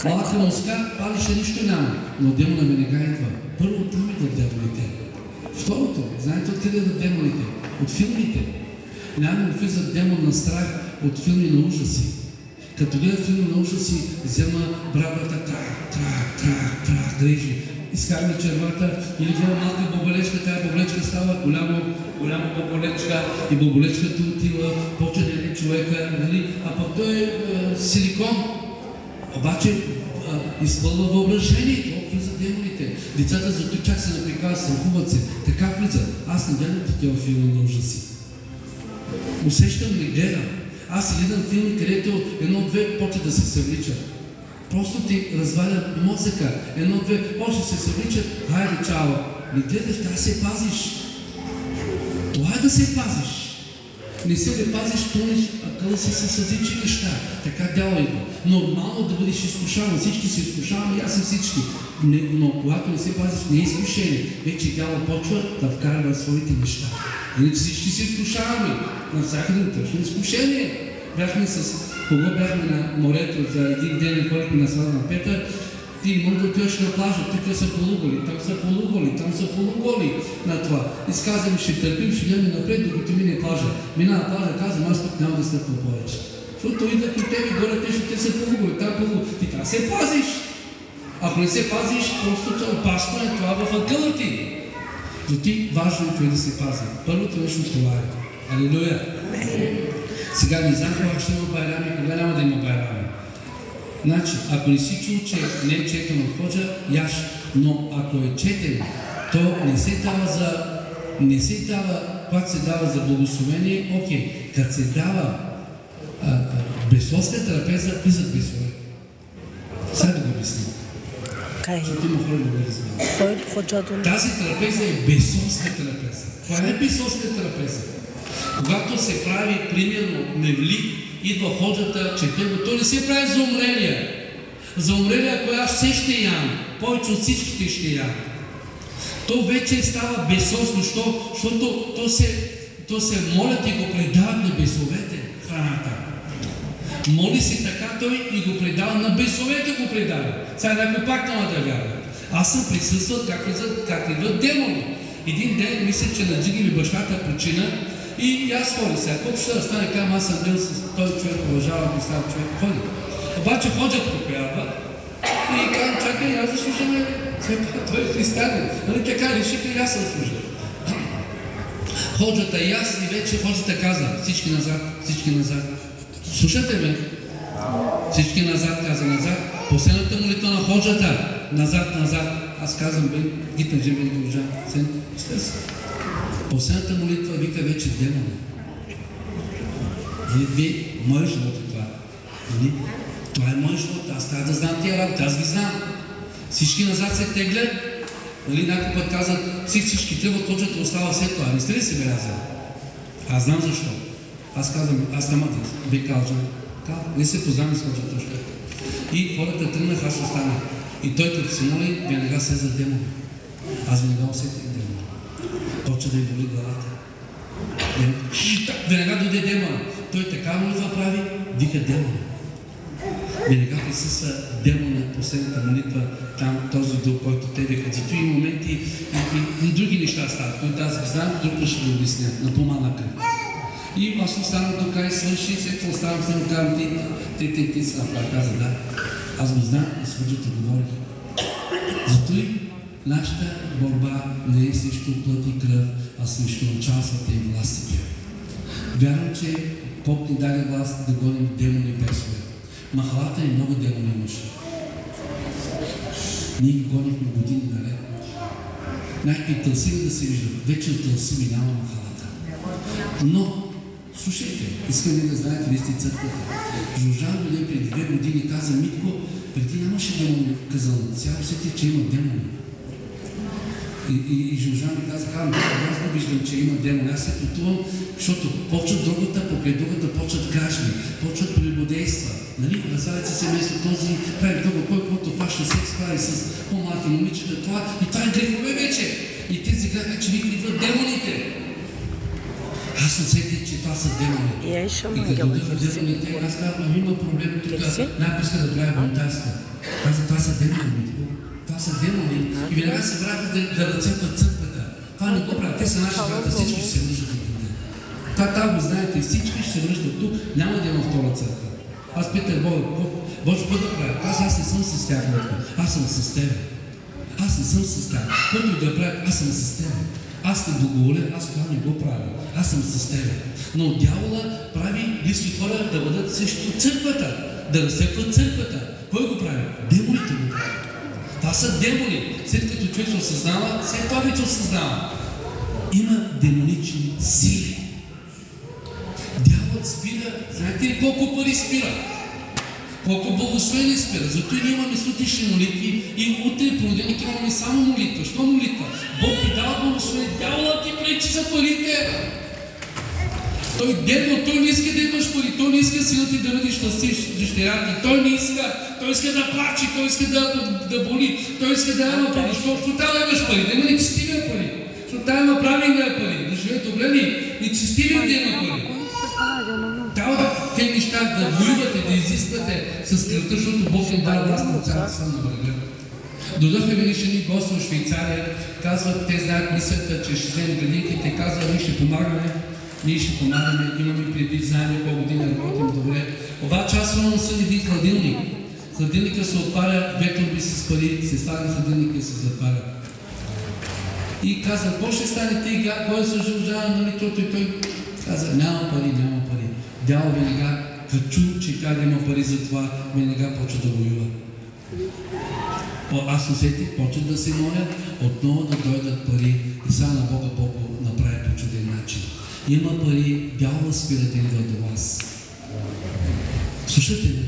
Малка носка, палише нищо няма, но демона веднага идва. Първо там идват демоните. Второто, знаете откъде идват демоните? От филмите. Няма да влизат демон на страх от филми на ужаси. Като гледат филми на ужаси, взема брадата, трак, режи. Изкарва червата или взема малка боболечка, тая боболечка става голяма боболечка и боболечката отива, почва да яде човека, нали? А пък той е силикон. Обаче изпълва въображението, влизат демоните. Децата зато чак се напрекават, страхуват се. Така влизат. Аз не гледам такива филми на ужаси. Усещам, не гледам. Аз гледам филми, където едно-две почва да се съвличат. Просто ти разваля мозъка. Едно-две, още се съвличат, хайде чао. Не гледаш, да се пазиш. Това е да се пазиш. Не се да пазиш, помниш, къде си се съзичи неща. Така дяло идва. Нормално да бъдеш изкушаван. Всички се изкушаваме, и аз съм всички. Но когато не се пазиш, не е изкушение. Вече дяло почва да вкарва своите неща. Иначе всички се изкушаваме. Навсякъде тъжно изкушение. Кого бяхме на морето за един ден, ходихме на сватба на Петър, ти може да отиваш на плажа, тук са полуголи, там са полуголи на това. И си казваме, ще търпим, ще гледаме напред, докато мине плажа. Минава плажа, казвам, аз тук няма да стъпвам повече. Защото идват от тебе горе, те са полуголи, там полуголи. Ти трябва да се пазиш. Ако не се пазиш, просто опасно е това в ъгъла ти. Но ти важно е да се пази. Първото нещо това е. Алилуя! Сега не знам кога ще има байрами, кога няма да има байрами. Значи, ако не си чул, че не е четен от Ходжа, яш. Но ако е четен, то не се дава, когато се дава за благословение, окей. Като се дава бесовска трапеза, влизат бесове. Сега да го обясня. Защото има хора да го разбират. Тази трапеза е бесовска трапеза. Това не е бесовска трапеза. Когато се прави, примерно, мевлик, идва Ходжата, чете го, то не се прави за умрелия. За умрелия, ако аз все ще ям, повече от всичките ще ям. То вече става бесовско, защото то се молят и го предават на бесовете храната. Моли се така той и го предава на бесовете го предава. Сега някой пак няма да вярва. Аз съм присъствал как идват демони. Един ден мисля, че наджиги ми бащата причина и аз ходи сега. Колко ще да стане, казвам, аз съм бил с този човек, уважавам и става човек, ходи. Обаче Ходжа проповядва и казвам, чакай, аз да слушаме, той е християнин. Нали така реших и аз съм служил. Ходжата и аз и вече Ходжата каза, всички назад. Слушате ме? Всички назад, каза назад. Последната молитва на Ходжата, назад. Аз казвам, гитна жива и дължа. Последната молитва вика вече демона. Вие, мой живот е това. Това е мой живот, аз трябва да знам тия работа, аз ги знам. Всички назад се теглят. Някой път казват, всички тръгват, Ходжата остава след това. Не сте ли се белязали? Аз знам защо. Аз казвам, аз няма да бе калжа. Не се познавам с Божия точка. И хората тръгнаха, аз останах. И той като се моли, веднага се за демон. Аз веднага усетих демон. Почва да й боли главата. Веднага дойде демона. Той така молитва прави, вика демона. Веднага присъства демона, последната молитва, там този дух, който те веха. Зато и моменти и други неща стават, които аз ги знам, друг ще го обясня, на по-малък. И аз останам тук и свърши, след това оставам с казвам, ти си направи, каза да. Аз го знам и с Божията говорих. Зато и нашата борба не е срещу плът и кръв, а срещу началствата и властите. Вярвам, че Бог ни даде власт да гоним демони и бесове. Махалата и много демони имаше. Ние ги гонихме години наред. Някакви тълсими да се виждат. Вече от тълсими няма махалата. Но, слушайте, искам ли да знаете ли сте църквата? Жужан дойде преди 2 години каза, Митко, преди нямаше демони. Казал, сега усетих, че има демони. И Жужан ми каза, аз го виждам, че има демони. Аз се пътувам, защото почват другата, покрай другата почват кражби, почват прелюбодейства. Нали? Развалят се семейство, този прави друго, който фаща секс прави с по-малки момичета, това е грехове вече. И те сега вече идват демоните. Аз усетих, че това са демони. И като дойдат демоните, аз казвам, има проблем тук, някой иска да прави бунтарство. Каза, това са демони. Това са демони. И веднага се враха да разцепват църквата. Това не го правят. Те са наши брата, всички ще се връщат тук. Това го знаете, всички ще се връщат тук. Няма да има втора църква. Аз питах Боже, какво да правя? Аз не съм с тях, аз съм с тебе. Аз не съм с тях. Който да правя, аз съм с тебе. Аз те благоволя, аз това не го правя. Аз съм с тебе. Но дявола прави близки хора да бъдат срещу църквата, да разцепват църквата. Кой го прави? Демоните го правят. Това са демони. След като човек се осъзнава, след това вече осъзнава. Има демонични сили. Дяволът спира, знаете ли колко пари спира? Колко благословени спира. Зато и ние имаме сутрешни молитви и утре понеделник имаме само молитва. Що молитва? Бог ти дава благословение, дяволът ти пречи за парите. Той не иска да имаш пари, той не иска сина ти да бъдеш дъщеря ти, той не иска. Той иска да плачи, той иска да боли, той иска да има пари. Защото там имаш пари, да има нечестивия пари. Защото там има правилния пари. Да живее добре ли? Нечестивия да има пари. Трябва те неща да воювате, да изисквате с кръвта, защото Бог им дава власт на цялата сам на врага. Дойдоха величини гости от Швейцария, казват, те знаят мисълта, че ще вземем градинки, те казват, ние ще помагаме, имаме преди, знаем колко години работим добре. Обаче аз имам съд един хладилник. Хладилника се отваря, две турби с пари, се стане хладилника и се затваря. И казват, какво ще стане ти, кой се жължава, нали, тото и той каза, няма пари. Дявол веднага, като чу, че как да има пари за това, веднага почва да воюва. Аз усетих, почват да се молят, отново да дойдат пари и сега на Бога Бог го направи по чуден начин. Има пари, дявола спира да идва до вас. Слушате ли?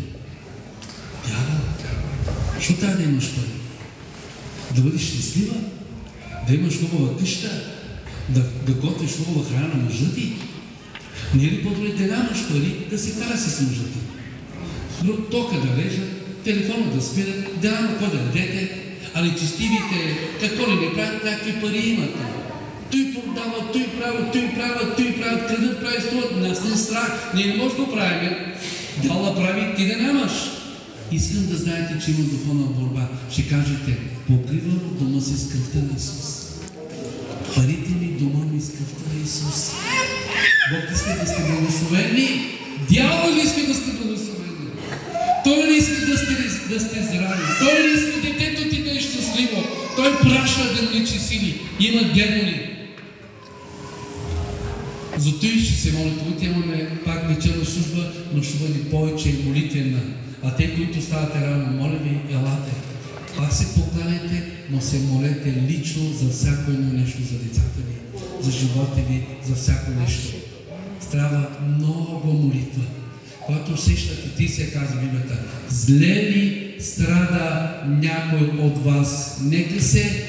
Дявол. Защо трябва да имаш пари? Да бъдеш щастлива? Да имаш хубава къща? Да готвиш хубава храна на мъжа ти? Не е ли по-добре да нямаш пари, да се кара с мъжа ти? Друг тока да режат, телефона да спират, да няма какво да дадете, а нечестивите, какво ли не правят, някакви пари имат. Той продава, той правят, крадат, прави струват. Нас не страх, ние не може да го правим. Дала прави, ти да нямаш. Искам да знаете, че има духовна борба. Ще кажете, покривам дома си с кръвта на Исус. Парите ми дома ми с кръвта на Исус. Бог иска да сте благословени. Дявол не иска да сте благословени. Той не иска да сте здрави. Той не иска детето ти да е щастливо. Той праща демонични сили. Има демони. Зато и ще се молите. Утре имаме пак вечерна служба, но ще бъде повече молитвена. А те, които ставате рано, моля ви, елате. Пак се покланяйте, но се молете лично за всяко едно нещо, за децата ви, за живота ви, за всяко нещо. Трябва много молитва. Когато усещате, ти се казва Библията, зле ли страда някой от вас, нека се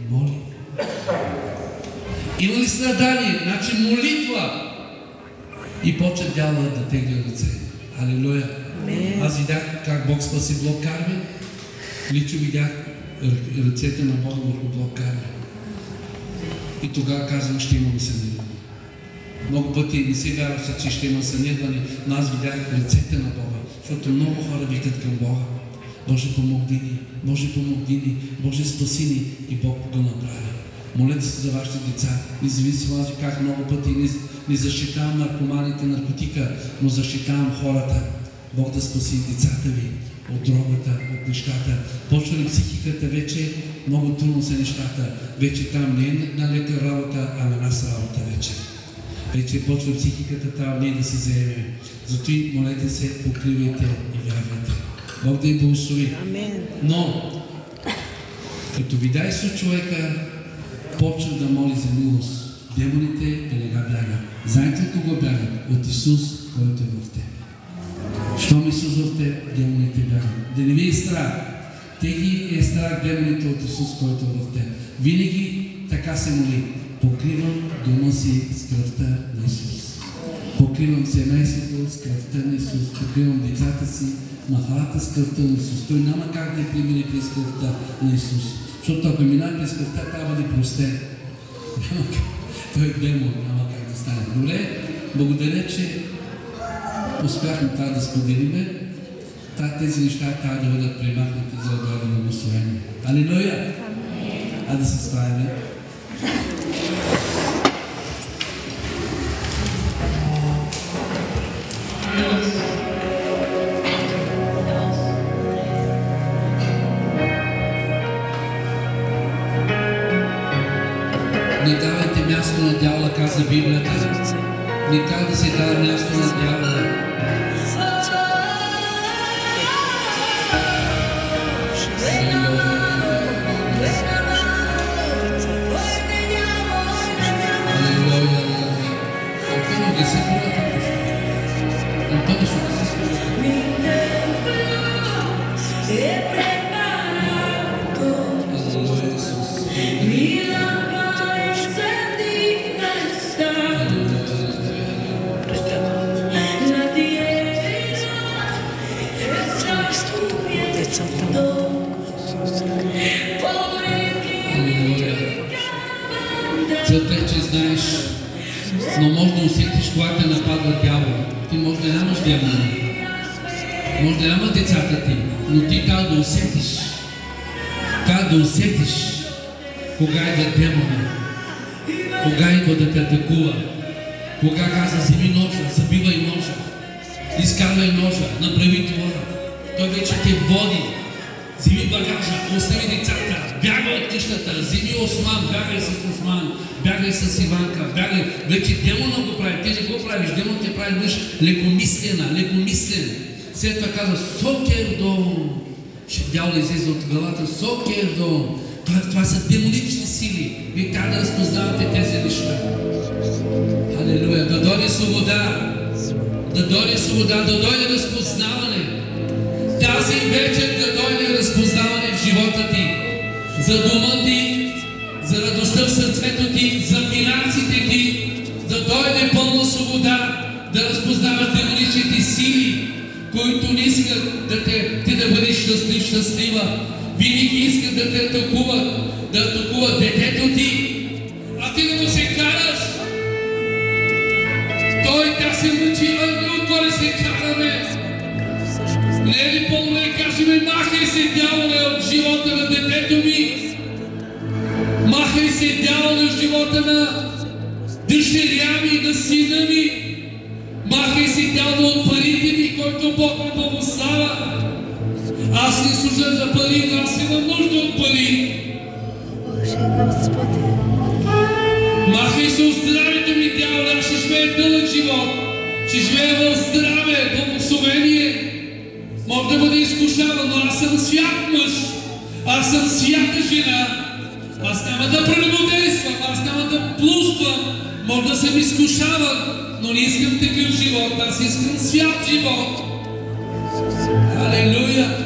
моли. Има ли страдание? Значи молитва. И почва дяволът да тегли ръце. Алелуя! Аз видях как Бог спаси блок Кармен. Лично видях ръцете на Бога върху блок Кармен. И тогава казвам, ще имаме сънирване. Много пъти не се вярваше, че ще има сънирване, но аз видях ръцете на Бога, защото много хора викат към Бога. Боже, помогни ни, Боже, помогни ни, Боже, спаси ни, и Бог го направи. Молете се за вашите деца, независимо аз как много пъти не защитавам наркоманите, наркотика, но защитавам хората. Бог да спаси децата ви от дрогата, от нещата. Почва ли психиката вече, много трудно са нещата. Вече там не е на лека работа, а на нас работа вече. Вече почва психиката там ние да се заемем. Зато и молете се, покривайте и вярвайте. Бог да й благослови. Но, като видя Исус човека, почва да моли за милост. Демоните веднага бягат. Знаете от кого бягат? От Исус, който е в теб. Щом Исус в теб, демоните бягат. Да не ви е страх. Те ги е страх демоните от Исус, който е в теб. Винаги така се моли. Покривам дома си с кръвта на Исус. Покривам семейството с кръвта на Исус. Покривам децата си, махалата с кръвта на Исус. Той няма как да премине през кръвта на Исус. Защото ако минае през кръвта, трябва да простен. Той е демон, няма как да стане. Добре, благодаря, че успяхме това да споделиме. Тези неща трябва да бъдат премахнати за да бъдат благословени. Алелуя! А да се справим. Не давайте място на дявола, каза Библията. Не трябва да се дава място на дявола. Целта е, че знаеш, но може да усетиш, когато те нападва дявол. Ти може да нямаш демона, може да нямаш децата ти, но ти трябва да усетиш. Трябва да усетиш кога идва демона, кога идва да те атакува, кога каза вземи ножа, забивай ножа, изкарвай ножа, направи това. Той вече те води. Вземи багажа, остави децата, бягай от къщата, вземи Осман, бягай с Осман, бягай с Иванка, бягай. Вече демона го прави. Ти не го правиш, демон те прави мъж лекомислен. След това казва, Сокердон. Ще дявол излезе от главата, Сокердон. Това са демонични сили. Вие как да разпознавате тези неща? Алелуя. Да дойде свобода. Да дойде разпознаване. Тази вечер да дойде разпознаване в живота ти, за дома ти, за радостта в сърцето ти, за финансите ти, да дойде пълна свобода, да разпознаваш демоничните сили, които не искат ти да бъдеш щастлива. Винаги искат да те атакуват детето ти, а ти да му се караш. Той тя се мъчи, а отгоре се караме. Не е ли по-добре да кажем, махай се дяволе от живота на детето ми, махай се дяволе от живота на дъщеря ми, на сина ми, махай се дяволе от парите ми, който Бог ме благославя. Аз не служа за пари, но аз имам нужда от пари. Махай се от здравето ми, дяволе, аз ще живея дълъг живот, ще живея в здраве, благословение. Мога да бъда изкушаван, но аз съм свят мъж, аз съм свята жена. Аз няма да прелюбодействам, аз няма да плуствам, мога да съм изкушаван, но не искам такъв живот, аз искам свят живот. Алелуя!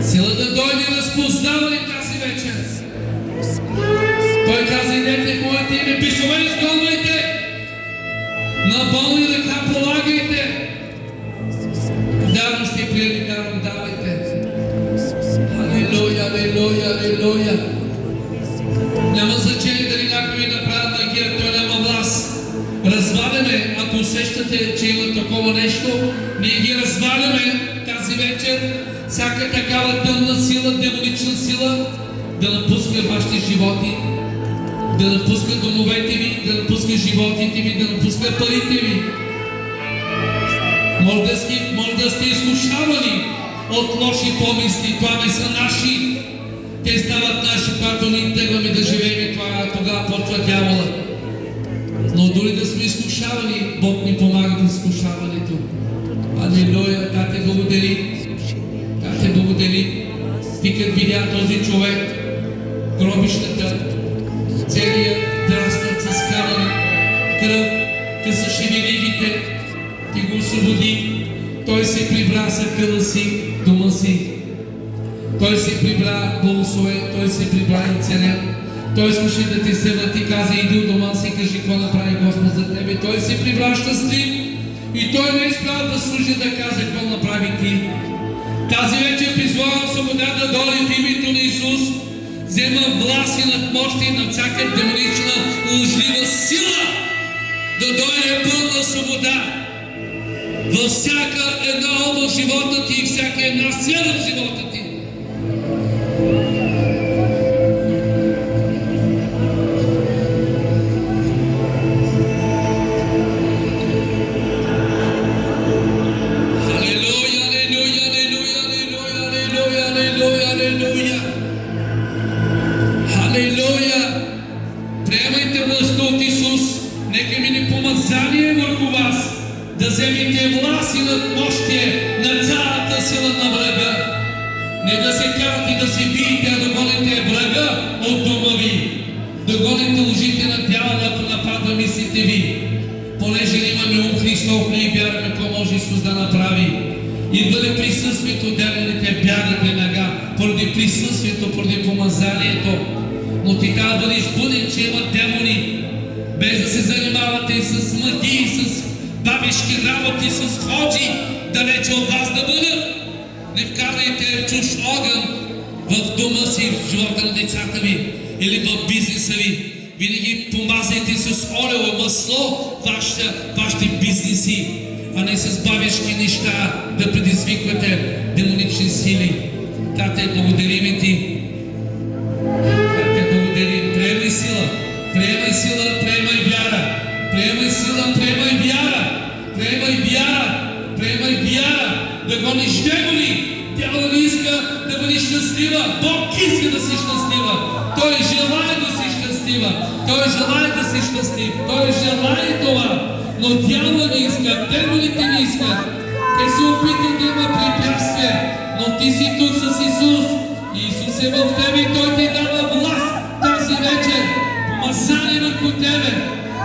Сила да дойде разпознаване тази вечер. Той каза, идете в моите име, писове изгонвайте На болни ръка полагайте. Даром сте приели, даром давайте. Алелуя, алелуя, алелуя. Няма значение дали някой ви направят магия, той няма власт. Разваляме, ако усещате, че има такова нещо, ние ги разваляме тази вечер. Всяка такава тъмна сила, демонична сила да напуска вашите животи, да напуска домовете ви, да напуска животите ви, да напуска парите ви. Може да сте изкушавани от лоши помисли, това не са наши. Те стават наши, когато ние тръгваме да живеем, тогава почва дявола. Но дори да сме изкушавани, Бог ни помага в изкушаването. Алелуя, Тате благодари. Тате благодари. Ти като видя този човек, гробищата, целият драснат с камъни, кръв, късаше веригите, ти го освободи. Той се прибра съкъла си, дома си. Той се прибра благословен, той се прибра изцелен. Той искаше да ти се върти, каза, иди у дома си, кажи какво направи Господ за тебе. Той се прибра щастлив и той не е избрал да служи да каза какво направи ти. Тази вечер призвавам свобода да дойде в името на Исус, взема власт и надмощие на всяка демонична лъжлива сила, да дойде пълна свобода във всяка една област в живота ти и всяка една сфера в живота ти. Да вземете власт и надмощие на цялата сила на врага. Не да се карате да се биете, а да гоните врага от дома ви. Да гоните лъжите на дявола, ако нападва мислите ви. Понеже имаме ум Христов, ние вярваме какво може Исус да направи. Идва ли присъствието, демоните бягат веднага, поради присъствието, поради помазанието. Но ти трябва да бъдеш буден, че има демони, без да се занимавате с магии, с бабешки работи, с ходжи, далече от вас да бъдат. Не вкарайте чуж огън в дома си, в живота на децата ви или в бизнеса ви. Винаги помазайте с олево масло вашите бизнеси, а не с бабешки неща да предизвиквате демонични сили. Тате, благодарим ти. Тате, благодарим. Приемай сила, приемай сила, приемай вяра. Приемай сила, приемай вяра. Приемай вяра, приемай вяра. Да гониш демони. Дявол не иска да бъдеш щастлива. Бог иска да си щастлива. Той желае да си щастлива. Той желае да си щастлив. Той желае това. Но дявол не иска, демоните не искат. Те се опитат да има препятствия. Но ти си тук с Исус. Исус е в тебе и Той ти дава власт тази вечер. Помазание върху тебе.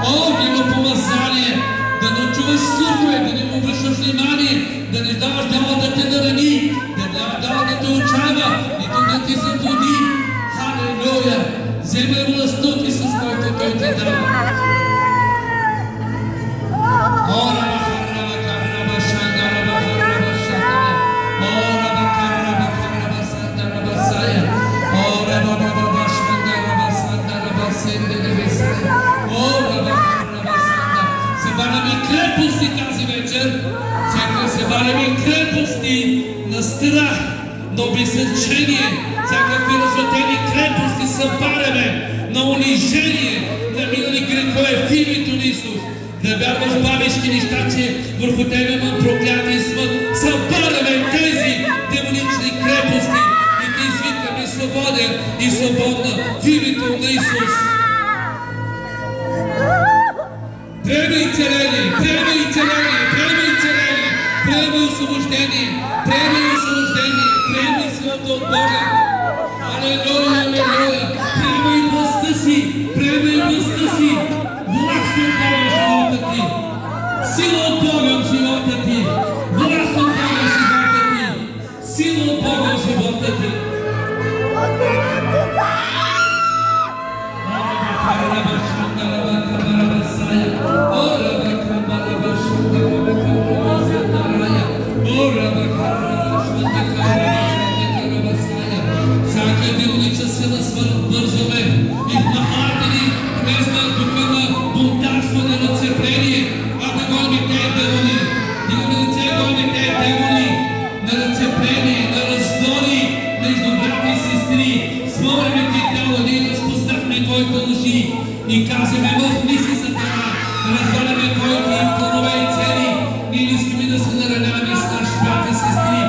О, има помазание. Да не чуваш слухове, да не му обръщаш внимание, да не даваш дявола да те нарани, да не даваш дявола да те отчайва, нито да ти заблуди. Халелуя! Вземай властта ти, с който Той те дава. Крепости тази вечер, всяка се валяме крепости на страх, на обезсъчение, всякакви развратени крепости събаряме на унижение, на минали грехове в името на Исус. Да вярваш бабешки неща, че върху тебе има проклятие смърт. Събаряме тези демонични крепости и те извикаме свободен и свободна в името на Исус. Приемай целение, приемай целение, приемай целение, приемай освобождение, приемай освобождение, приемай силата от Бога. Алелуя, алелуя, приемай властта си, приемай властта си, власт от Бога в живота ти, сила от Бога в живота ти, власт от Бога в живота ти, сила от Бога в живота ти. Ora разваляме койки и планове и цели. Ние не искаме да се нараняваме с наши брати и сестри.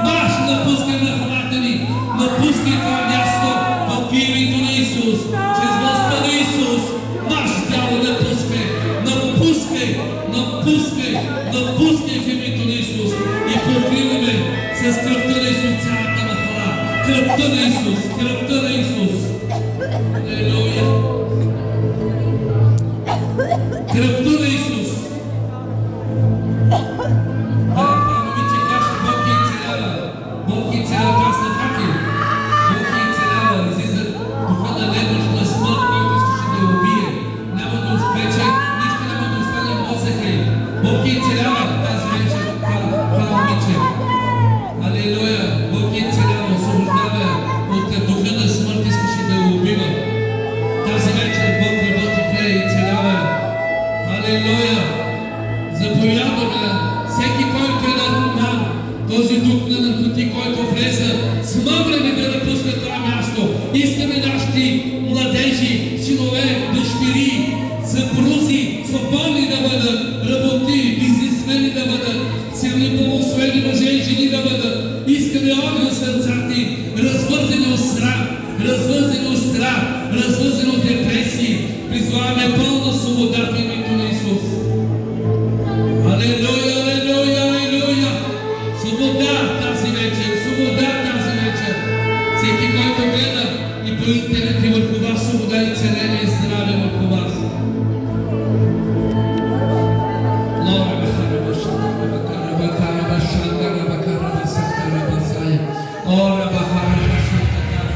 Марш, напускай върховата ни, напускай това място в името на Исус, чрез властта на Исус. Марш, дявол, напускай, напускай, напускай, напускай в името на Исус и покриваме с кръвта на Исус цялата махала. Кръвта на Исус, кръвта на Исус. Алелуя. Кръвта на Исус. Момиче каже, Бог ги целява. Бог ги целява, това са факти. Бог ги целява. Излиза духа на немощ, на смърт, който искаше да я убие. Няма да успече, нищо няма да остане мозъка й. Бог ги целява тази вечер, това момиче. Алелуя. Бог ги целява, освобождава от духа на смърт, искаше да я убива. Тази вечер Бог работи в нея и целява. Алелуя! Заповядаме всеки, който е наркоман, този дух на наркотик, който влезе, смъмрени да напуска това място. Искаме нашите младежи, синове, дъщери, съпрузи, свободни да бъдат, работи, бизнесмени да бъдат, силни благословени мъже и жени да бъдат. Искаме огън в сърцата им, развързани от страх, развързани от страх, развързани от депресии. Призваваме пълна свобода в името на Исус. Алелуя, алелуя, алелуя! Свобода тази вечер, свобода тази вечер. Всеки, който гледа и по интернет и върху вас, свобода и целение и здраве върху вас. Лора бахара башана, бакара бакара башана, бакара басакара басая. Ора бахара башана, бакара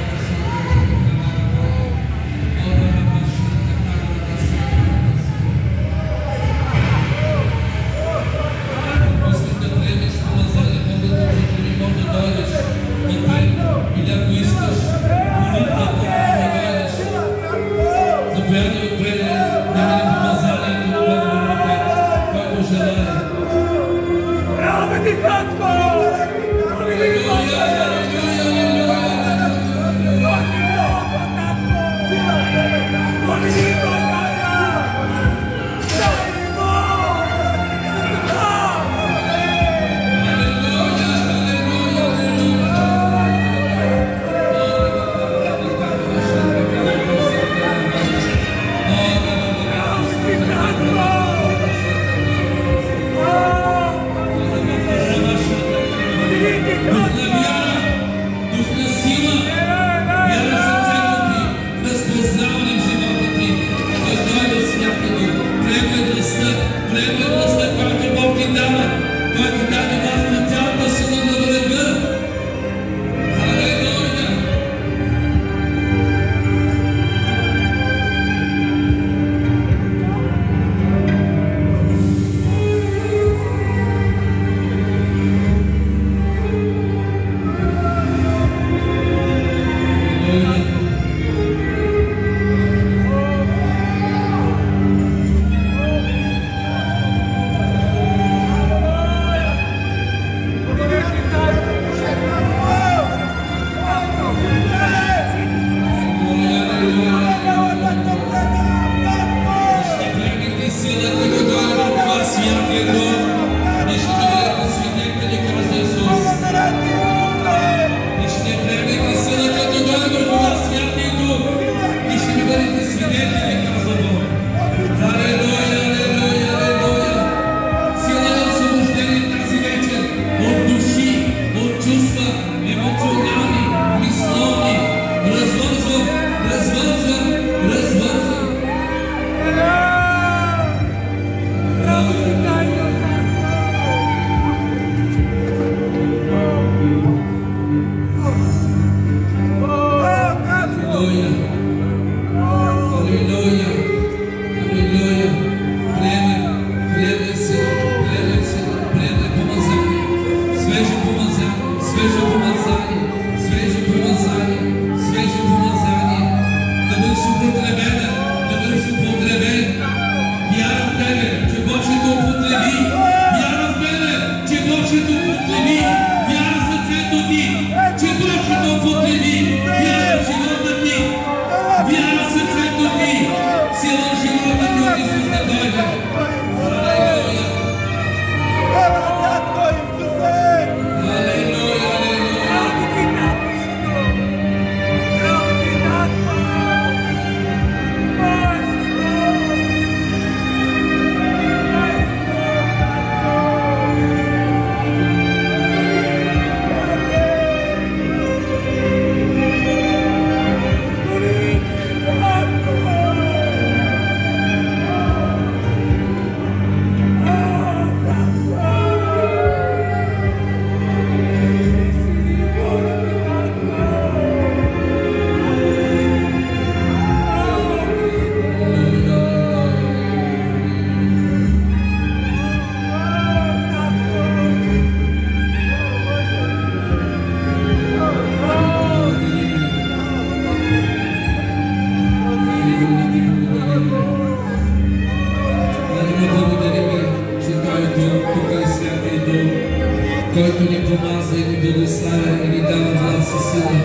който ни помазва и ни благославя и ни дава власт и сила.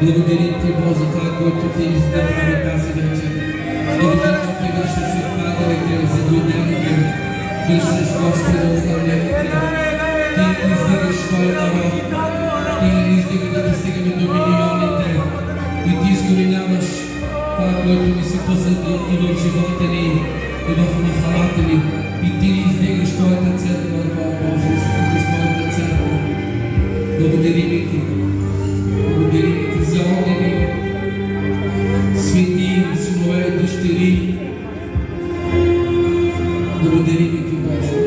Благодарим Ти, Боже, за това, което Ти ни направи тази вечер. Благодарим Ти, превършиш отпадалите, заблудените, вършиш Господи отхвърлените. Ти издигаш Твоя народ. Ти ни издига да достигаме до милионите. И Ти изкореняваш това, което ни си посъди и в живота ни, и в махалата ни. И Ти ни издигаш Твоята църква, Боже, издигаш Твоята църква. Благодарим Ти. Благодарим Ти за огнени, свети, синове и дъщери. Благодарим Ти, Боже.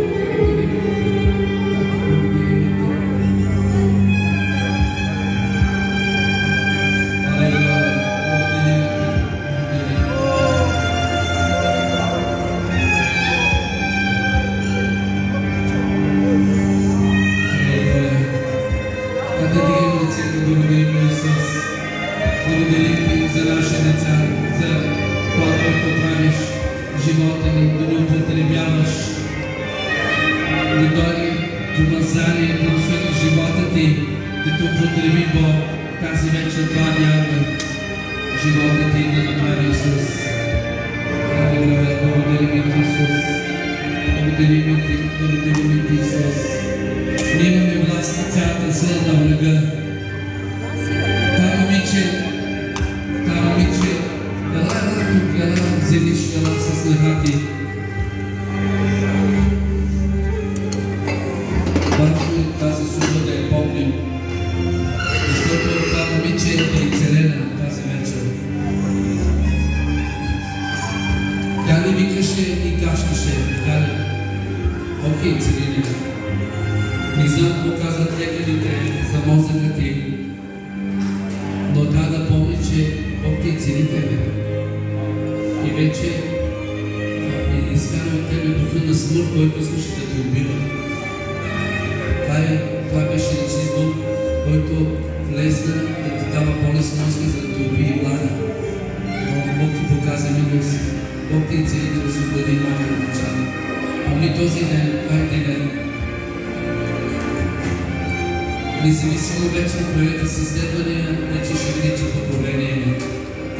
Благодарим Ти. Живота ни, да ни употребяваш, да дойде помазание, да освети живота Ти, да Те употреби Бог тази вечер, това вярва. Живота Ти да направи Исус. Алелуя, благодарим Ти, Исус. Благодарим Ти, благодарим Ти, Исус. Ние имаме власт на цялата сила на врага. Това момиче, ела тук, ела вземиш, ела с ногати. Важно е тази служба да я помним, защото това момиче е прицелена тази вечер. Тя не викаше и кашкаше, Галя. Окей, целина. Не знам какво казват лекарите за мозъка Ти, но трябва да помни, че Бог Ти цели Тебе. И вече изкара от Тебе духа на смърт, който искаше да Те убива. Това беше нечист дух, който влезна да Ти дава болест мозъка, за да Те убие глада. Но Бог Ти показа милост. Бог Ти цели да освободи малка деца. Помни този ден, това е ден. Независимо вече от проекта с изследвания, вече ще видите поколение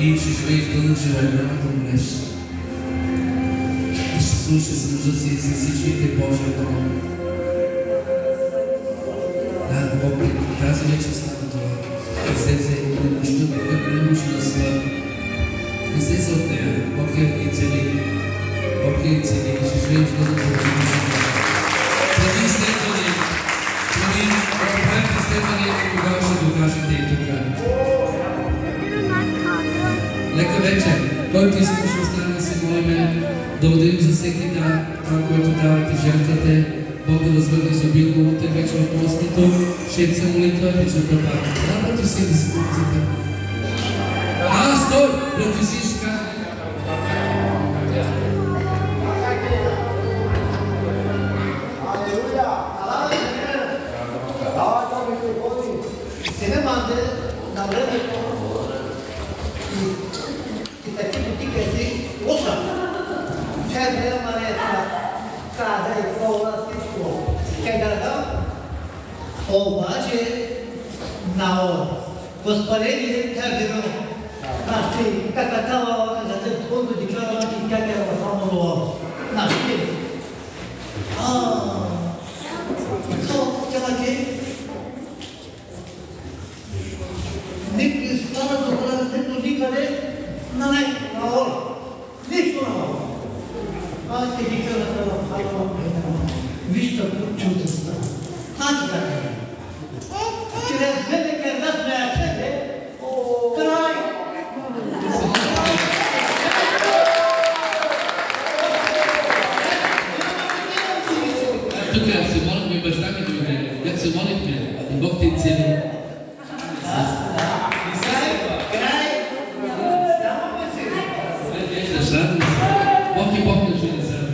и ще живееш дълъг живот, няма да умреш. И ще слушаш за мъжа си и за всичките Божия дом. Да, Бог тази вечер стана това. Излезе немощта, което не може да слава. Излезе от нея. Бог я и цели. Бог я и цели. Ще живееш дълъг живот. Преди изследване, проект изследване, тогава ще докажете и тук. Лека вечер, който искаш остане да се молиме, да благодарим за всеки това, което давате, жертвате. Бог да възвърне изобилно от вече от мостито, ще се молитва вечерта пак. Да, брати си да се помозите. Стой! Брати си ще кажа.
Обаче на възпаление термино нашите какатава за тези фонду дикарвати как е само нашите то тягаке никой стана до хората никъде на наор нищо на наор аз те дикарвата в халава вижте чудеста така чрез двете кърдат ме ачете, край!
Тук се молихме и баща ми дойде, как се молихме и Бог Те цели.
Край!
Бог и Бог не чуде сега.